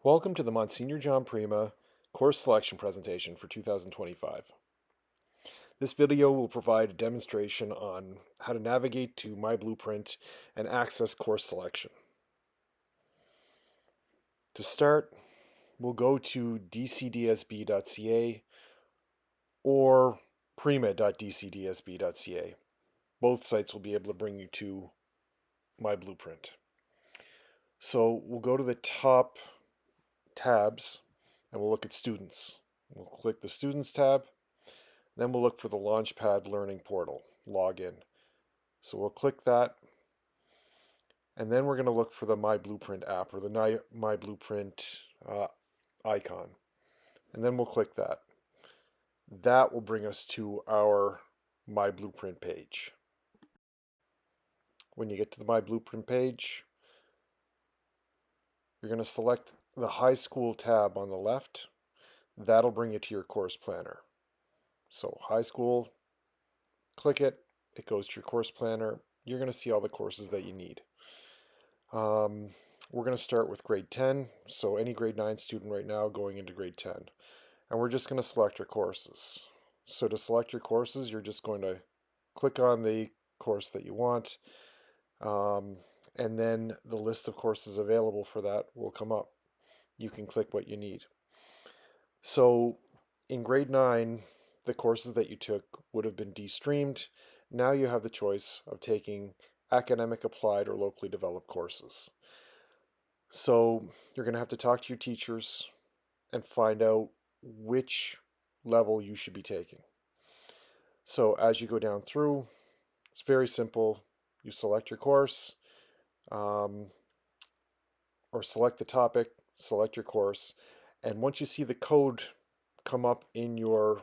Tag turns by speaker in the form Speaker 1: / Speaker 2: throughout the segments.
Speaker 1: Welcome to the Monsignor Pereyma course selection presentation for 2025. This video will provide a demonstration on how to navigate to My Blueprint and access course selection. To start, we'll go to dcdsb.ca or pereyma.dcdsb.ca. Both sites will be able to bring you to My Blueprint. So we'll go to the top tabs and we'll look at Students. We'll click the Students tab. Then we'll look for the Launchpad Learning Portal login. So we'll click that, and then we're going to look for the My Blueprint app or the My Blueprint icon. And then we'll click that. That will bring us to our My Blueprint page. When you get to the My Blueprint page, you're going to select the High School tab on the left. That'll bring you to your course planner. So High School, click it, it goes to your course planner. You're going to see all the courses that you need. We're going to start with grade 10, so any grade 9 student right now going into grade 10. And we're just going to select our courses. So to select your courses, you're just going to click on the course that you want, and then the list of courses available for that will come up. You can click what you need. So in grade 9, the courses that you took would have been de-streamed. Now you have the choice of taking academic, applied, or locally developed courses. So you're going to have to talk to your teachers and find out which level you should be taking. So as you go down through, it's very simple. You select your course, or select the topic, select your course, and once you see the code come up in your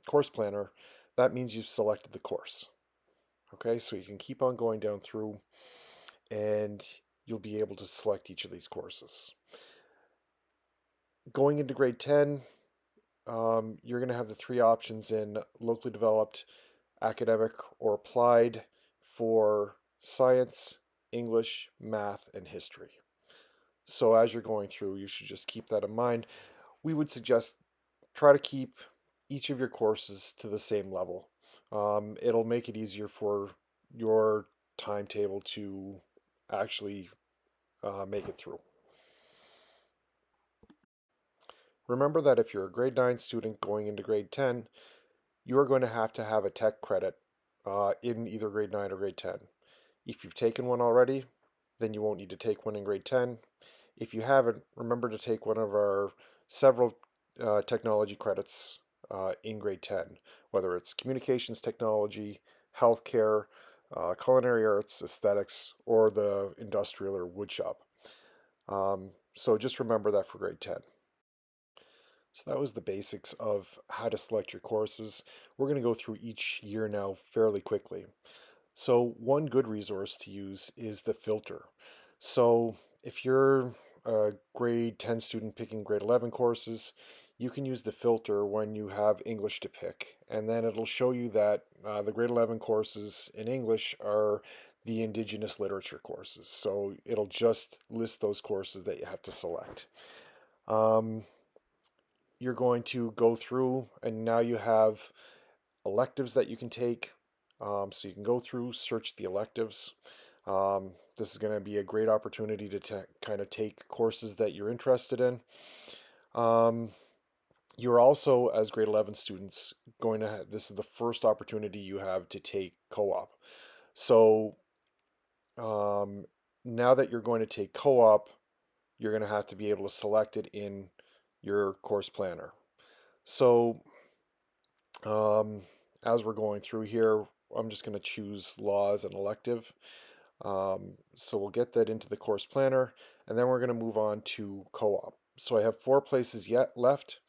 Speaker 1: course planner, that means you've selected the course. Okay, so you can keep on going down through and you'll be able to select each of these courses. Going into grade 10, you're going to have the three options in locally developed, academic, or applied for science, English, math, and history. So as you're going through, you should just keep that in mind. We would suggest try to keep each of your courses to the same level. It'll make it easier for your timetable to actually make it through. Remember that if you're a grade 9 student going into grade 10, you are going to have a tech credit in either grade 9 or grade 10. If you've taken one already, then you won't need to take one in grade 10. If you haven't, remember to take one of our several technology credits in grade 10, whether it's communications technology, healthcare, culinary arts, aesthetics, or the industrial or woodshop. So just remember that for grade 10. So that was the basics of how to select your courses. We're going to go through each year now fairly quickly. So one good resource to use is the filter. So if you're a grade 10 student picking grade 11 courses, you can use the filter when you have English to pick. And then it'll show you that the grade 11 courses in English are the Indigenous literature courses. So it'll just list those courses that you have to select. You're going to go through and now you have electives that you can take. So you can go through, search the electives. This is going to be a great opportunity to kind of take courses that you're interested in. You're also, as grade 11 students, going to have, this is the first opportunity you have to take co-op. So now that you're going to take co-op, you're going to have to be able to select it in your course planner. So as we're going through here, I'm just going to choose law as an elective. So we'll get that into the course planner, and then we're going to move on to co-op. So I have 4 places yet left.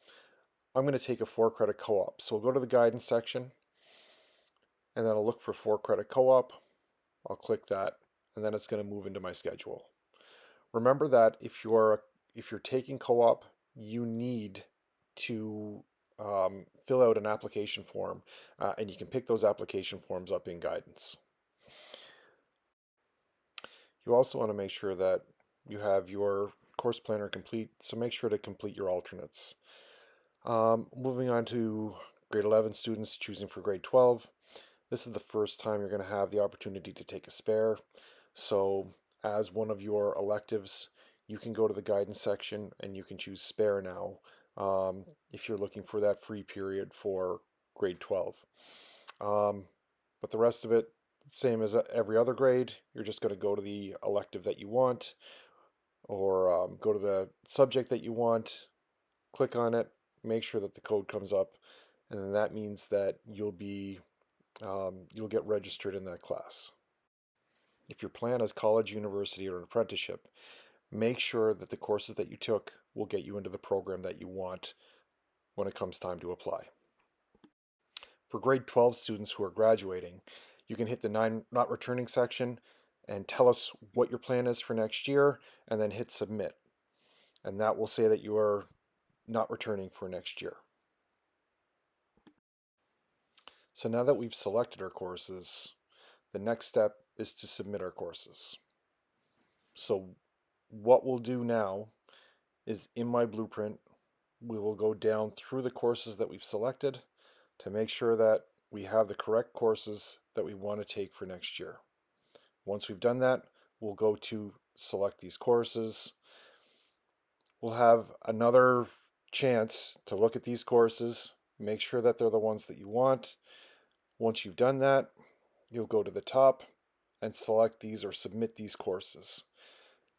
Speaker 1: I'm going to take a 4-credit co-op. So we'll go to the guidance section, and then I'll look for 4-credit co-op. I'll click that, and then it's going to move into my schedule. Remember that if you're taking co-op, you need to fill out an application form, and you can pick those application forms up in guidance. You also want to make sure that you have your course planner complete, so make sure to complete your alternates. Moving on to grade 11 students choosing for grade 12. This is the first time you're going to have the opportunity to take a spare. So as one of your electives, you can go to the guidance section and you can choose spare now if you're looking for that free period for grade 12. But the rest of it, same as every other grade, you're just going to go to the elective that you want or go to the subject that you want, click on it, make sure that the code comes up, and then that means that you'll get registered in that class. If your plan is college, university, or an apprenticeship, make sure that the courses that you took will get you into the program that you want when it comes time to apply. For grade 12 students who are graduating, you can hit the not returning section and tell us what your plan is for next year, and then hit submit. And that will say that you are not returning for next year. So now that we've selected our courses, the next step is to submit our courses. So what we'll do now is in my blueprint, we will go down through the courses that we've selected to make sure that we have the correct courses that we want to take for next year. Once we've done that, we'll go to select these courses. We'll have another chance to look at these courses, make sure that they're the ones that you want. Once you've done that, you'll go to the top and select these or submit these courses.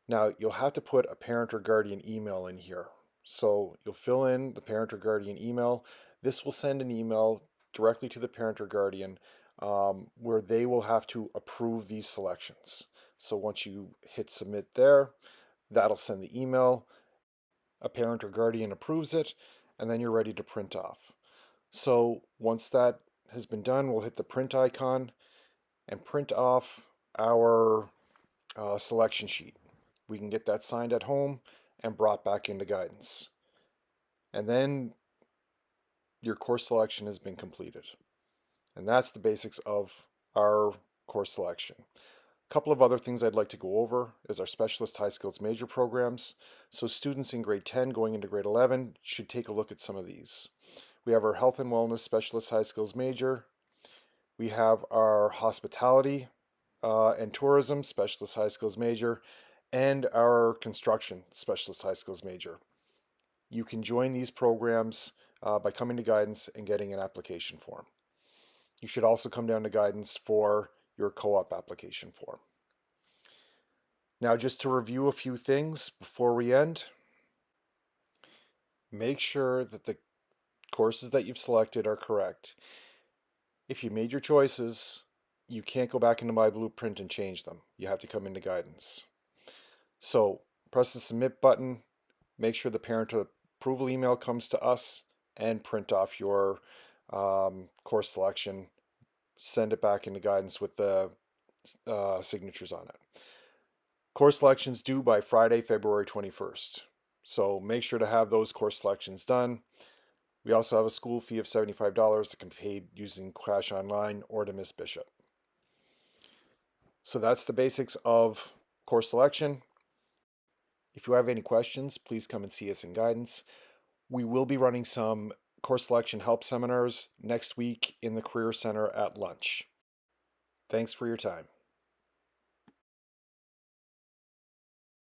Speaker 1: Now, you'll have to put a parent or guardian email in here. So you'll fill in the parent or guardian email. This will send an email directly to the parent or guardian where they will have to approve these selections. So once you hit submit there, that'll send the email. A parent or guardian approves it, and then you're ready to print off. So once that has been done, we'll hit the print icon and print off our selection sheet. We can get that signed at home and brought back into guidance. And then your course selection has been completed. And that's the basics of our course selection. A couple of other things I'd like to go over is our specialist high skills major programs. So students in grade 10 going into grade 11 should take a look at some of these. We have our health and wellness specialist high skills major. We have our hospitality and tourism specialist high skills major, and our construction specialist high skills major. You can join these programs by coming to guidance and getting an application form. You should also come down to guidance for your co-op application form. Now, just to review a few things before we end, make sure that the courses that you've selected are correct. If you made your choices, you can't go back into My Blueprint and change them. You have to come into guidance. So press the submit button, make sure the parent approval email comes to us, and print off your course selection. Send it back into guidance with the signatures on it. Course selections due by Friday, February 21st. So make sure to have those course selections done. We also have a school fee of $75 that can be paid using Cash Online or to Miss Bishop. So that's the basics of course selection. If you have any questions, please come and see us in guidance. We will be running some course selection help seminars next week in the Career Center at lunch. Thanks for your time.